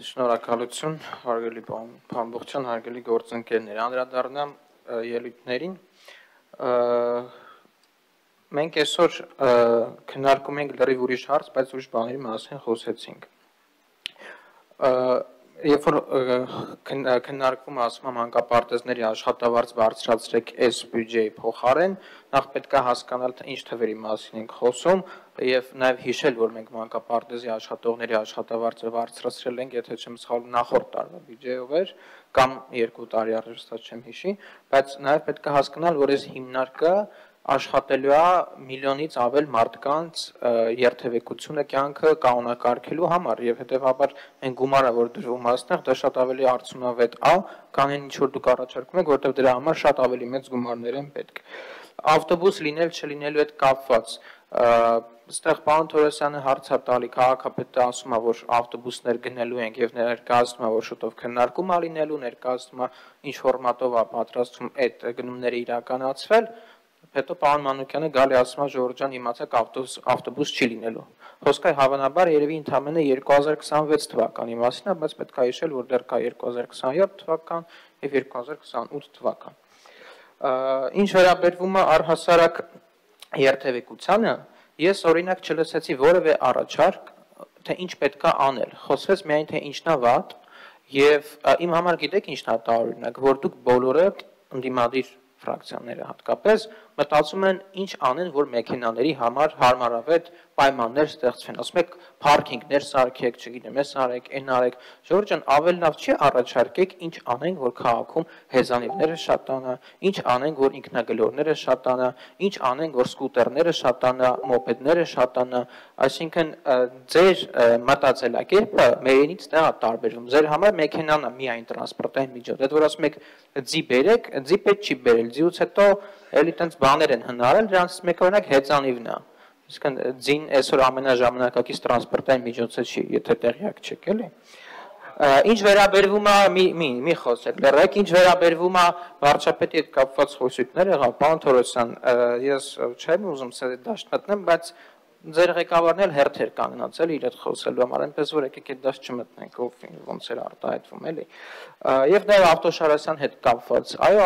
Շնորհակալություն, հարգելի Փամբուխչյան, հարգելի գործընկերներ, անդրադառնամ ելույթներին։ Մենք այսօր քննարկում ենք լրիվ ուրիշ հարց, բայց ուրիշ բաների մասին խոսեցինք։ Երբ որ քննարկվում ասում եմ մանկապարտեզների աշխատավարձ բարձրացրեք այս բյուջեի փոխարեն, նախ պետք է հասկանալ, թե ինչ թվերի մասին ենք խոսում, եւ նաեւ հիշել, որ մենք մանկապարտեզի աշխատողների աշխատավարձը բարձրացրել ենք, եթե չեմ սխալվում, նախորդ տարվա բյուջեով էր կամ 2 տարի առաջ, հստակ չեմ հիշի, բայց նաեւ պետք է հասկանալ, որ այս հիմնարկը աշխատելու է միլիոնից ավել մարդկանց երթևեկությունը կյանքը կանոնակարգելու համար եւ հետեւաբար այն գումարը, որ դրվում է այստեղ, դա շատ ավելի արդյունավետ է, քան այն ինչ որ դուք առաջարկում եք, որտեղ դրա համար շատ ավելի մեծ գումարներ են պետք։ Ավտոբուս լինել չլինելու հետ կապված Այստեղ պարոն Թորոսյանը հարց է տալի, քաղաքապետը ասում է, որ ավտոբուսներ գնելու ենք եւ ներկայացնում է, որ շուտով քննարկում է լինելու, ներկայացնում է ինչ ֆորմատով է պատրաստվում այդ գնումները իրականացվել, հետո պարոն Մանուկյանը գալի ասում է, Ժողովուրդ ջան, իմացեք ավտոբուս չի լինելու։ Խոսքը հավանաբար երևի ընդամենը 2026 թվականի մասին է, բայց պետք է հիշել, որ դեռ կա 2027 թվական եւ 2028 թվական։ Ինչ վերաբերվում է առհասարակ երթևեկությանը, Ես օրինակ չլսեցի որևէ առաջարկ, թե ինչ պետք է անել, խոսվեց միայն թե ինչն է վատ, եւ իմ համար գիտեք ինչն է տարօրինակ, որ դուք բոլորը ընդդիմադիր ֆրակցիաները հատկապես մտածում են ինչ անեն, որ մեքենաների համար հարմարավետ պայմաններ ստեղծվեն, ասում եք փարքինգներ սարքեք, չգիտեմ, էս արեք, այն արեք, Ժողովուրդ ջան, ավելի լավ չի առաջարկեք ինչ անենք, որ քաղաքում հեզանիվները շատանա, ինչ անենք, որ ինքնագլորները շատանա, ինչ անենք, որ սկուտերները շատանա, մոպեդները շատանա, այսինքն ձեր մտածելակերպը մերինից դա է տարբերվում, ձեր համար մեքենան է միայն տրանսպորտային միջոց, այդ որ ասում եք ձի բերեք, ձի պետք չի բերել, ձիուց հետո էլի տենց բաներ են հնարել, դրանից մեկը օրինակ հեծանիվն է, Իսկն ձին այսօր ամենաժամանակակից տրանսպորտային միջոցը չի, եթե տեղյակ չեք, էլի։ Ինչ վերաբերվում է մի խոսեք, լրեք, ինչ վերաբերվում է վարչապետի հետ կապված խոսույթները, պարոն Թորոսյան, ես չեմ ուզում դաշտ մտնեմ, բայց ձեր ղեկավարն էլ հերթեր կանգնած էլի իր հետ խոսելու համար, այնպես որ եկեք այդ դաշտ չմտնենք, ոնց էր արտահայտվում, էլի։ Եվ նաև Ավտոշարասյան հետ կապված, այո,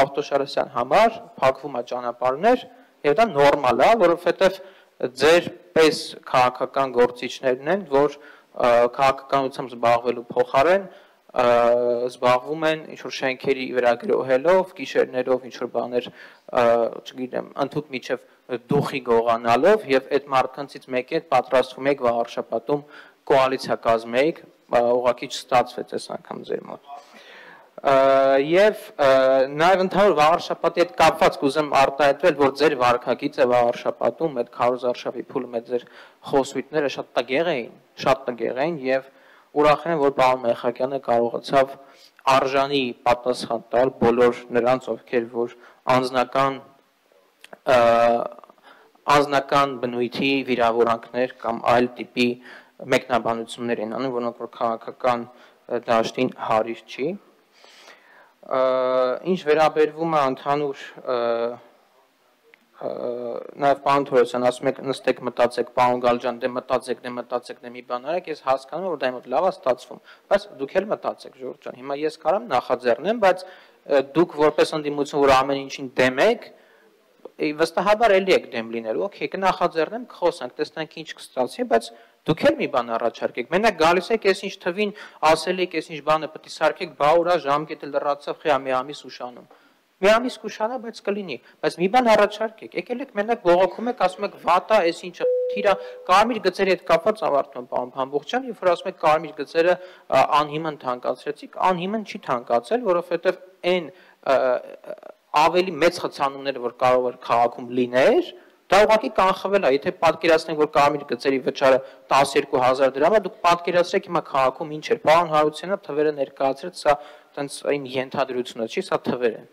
Ավտոշարասյան համար փակվում է ճանապարհներ Եվ դա նորմալ է, որովհետև ձեր պես քաղաքական գործիչներն են, որ քաղաքականությամբ զբաղվելու փոխարեն զբաղվում են ինչ-որ շենքերի վերագրոհելով, գիշերներով ինչ-որ բաներ, չգիտեմ, ընդհուպ միջև դուխի գողանալով եւ այդ մարդկանցից մեկի հետ պատրաստվում եք վաղ շաբաթում կոալիցիա կազմեիք, ուղղակի չստացվեց այս անգամ ձեր մոտ։ Եվ նաև ընդհանուր վաղարշապատի հետ կապված կուզեմ արտահայտվել, որ ձեր վարքագիծը վաղարշապատում այդ քարոզարշավի փուլում այդ ձեր խոսույթները շատ տգեղ էին եւ ուրախ եմ, որ պարոն Մեխակյանը կարողացավ արժանի պատասխան տալ բոլոր նրանց, ովքեր որ անձնական բնույթի վիրավորանքներ կամ այլ տիպի մեկնաբանություններ են անում, որոնք որ քաղաքական դաշտին հարիր չի Ինչ վերաբերվում է ընդհանուր նաև պարոն Թորոսյան ասում եք նստեք մտածեք պարոն Գալջան դե մտածեք մի բան արեք ես հասկանում եմ որ դա իմ մոտ լավ է ստացվում բայց դուք էլ մտածեք Ժողովուրդ ջան հիմա ես կարամ նախաձեռնեմ բայց դուք որպես ընդդիմություն որ ամեն ինչին դեմ եք վստահաբար էլի եք դեմ լինելու օքեյ կնախաձեռնեմ կխոսանք տեսնենք ինչ կստացվի բայց Դուք էլ մի բան առաջարկեք, մենակ գալիս եք այս ինչ թվին ասել եք, այս ինչ բանը պետք է սարքեք, բա ուրա ժամկետը լրացավ, խի մի ամիս ուշանում։ Մի ամիս կուշանա, բայց կլինի, բայց մի բան առաջարկեք։ Եկել եք մենակ բողոքում եք, ասում եք վատա, այս ինչը թիրա կարմիր գծերի հետ կապված ավարտում պարոն Փամբուխչյան, երբ որ ասում եք կարմիր գծերը անհիմն թանկացրեցիք, անհիմն չի թանկացել, որովհետև այն ավելի մեծ խցանումները, որ կարող էր քաղաքում լիներ Դա ուղղակի կանխվել է, եթե պատկերացնենք, որ կարմիր գծերի վճարը 12,000 դրամ է, դուք պատկերացրեք հիմա քաղաքում ինչ էր։ Պարոն Հարությունյանը թվերը ներկայացրեց, սա տենց այն ենթադրությունը չի, սա թվեր են։